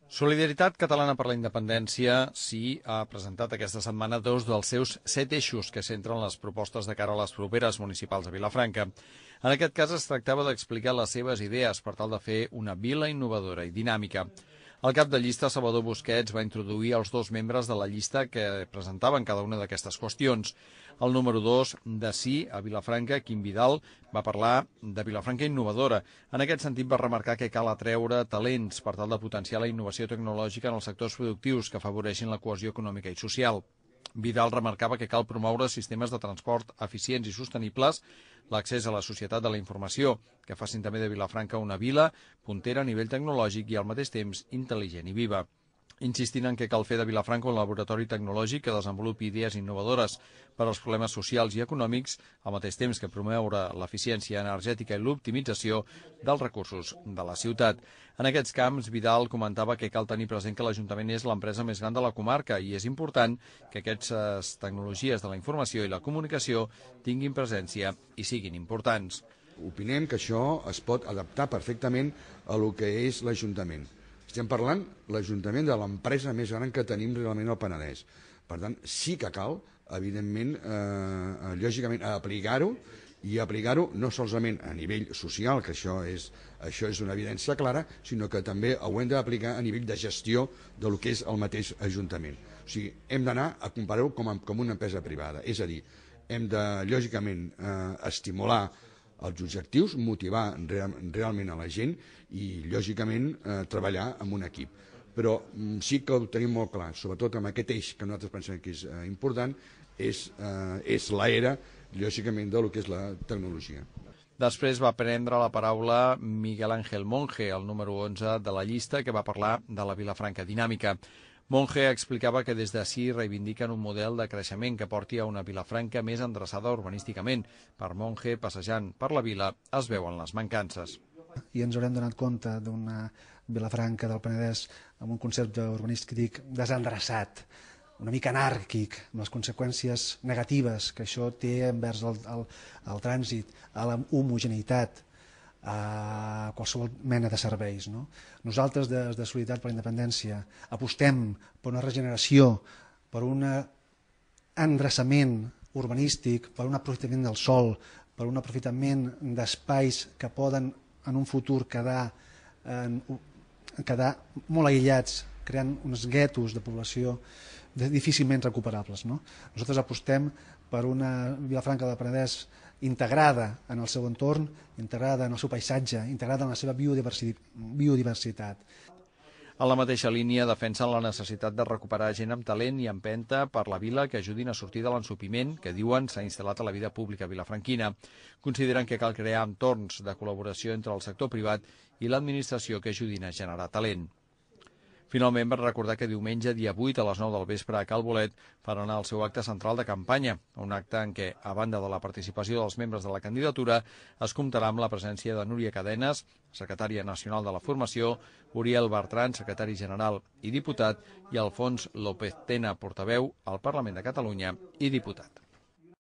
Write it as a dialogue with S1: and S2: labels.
S1: Solidaritat Catalana per la Independència ha presentat aquesta setmana 2 dels seus 7 eixos que centren les propostes de cara a les properes municipals a Vilafranca. En aquest cas es tractava d'explicar les seves idees per tal de fer una vila innovadora i dinàmica. El cap de llista, Salvador Busquets, va introduir els 2 membres de la llista que presentaven cada una d'aquestes qüestions. El número 2 de Sí a Vilafranca, Quim Vidal, va parlar de Vilafranca innovadora. En aquest sentit va remarcar que cal atreure talents per tal de potenciar la innovació tecnològica en els sectors productius que afavoreixin la cohesió econòmica i social. Vidal remarcava que cal promoure sistemes de transport eficients i sostenibles, l'accés a la societat de la informació, que facin també de Vilafranca una vila puntera a nivell tecnològic i al mateix temps intel·ligent i viva. Insistint en que cal fer de Vilafranca un laboratori tecnològic que desenvolupi idees innovadores per als problemes socials i econòmics, al mateix temps que promoure l'eficiència energètica i l'optimització dels recursos de la ciutat. En aquests camps, Vidal comentava que cal tenir present que l'Ajuntament és l'empresa més gran de la comarca i és important que aquestes tecnologies de la informació i la comunicació tinguin presència i siguin importants.
S2: Opinem que això es pot adaptar perfectament a lo que és l'Ajuntament. Estem parlant l'Ajuntament de l'empresa més gran que tenim realment al Penedès. Per tant, sí que cal, evidentment, lògicament, aplicar-ho, i aplicar-ho no solament a nivell social, que això és una evidència clara, sinó que també ho hem d'aplicar a nivell de gestió del que és el mateix Ajuntament. O sigui, hem d'anar a comparar-ho com una empresa privada. És a dir, hem de, lògicament, estimular els objectius, motivar realment a la gent i, lògicament, treballar amb un equip. Però sí que ho tenim molt clar, sobretot amb aquest eix que nosaltres pensem que és important, és l'era, lògicament, del que és la tecnologia.
S1: Després va prendre la paraula Miguel Ángel Monge, el número 11 de la llista, que va parlar de la Vilafranca dinàmica. Monge explicava que des d'ací reivindiquen un model de creixement que porti a una Vilafranca més endreçada urbanísticament. Per Monge, passejant per la vila, es veuen les mancances.
S3: I ens haurem donat compte d'una Vilafranca del Penedès amb un concepte urbanístic desendreçat, una mica anàrquic, amb les conseqüències negatives que això té envers el trànsit, a la homogeneïtat, a qualsevol mena de serveis. Nosaltres, des de Solidaritat per la Independència, apostem per una regeneració, per un endreçament urbanístic, per un aprofitament del sòl, per un aprofitament d'espais que poden en un futur quedar molt aïllats, creant uns guetos de població difícilment recuperables. Nosaltres apostem per una Vilafranca del Penedès integrada en el seu entorn, integrada en el seu paisatge, integrada en la seva biodiversitat.
S1: En la mateixa línia defensen la necessitat de recuperar gent amb talent i empenta per la vila que ajudin a sortir de l'ensopiment que diuen s'ha instal·lat a la vida pública vilafranquina. Consideren que cal crear entorns de col·laboració entre el sector privat i l'administració que ajudin a generar talent. Finalment van recordar que diumenge, dia 8, a les 9 del vespre, a Cal Bolet, faran el seu acte central de campanya, un acte en què, a banda de la participació dels membres de la candidatura, es comptarà amb la presència de Núria Cadenes, secretària nacional de la formació, Uriel Bertran, secretari general i diputat, i Alfons López Tena, portaveu al Parlament de Catalunya i diputat.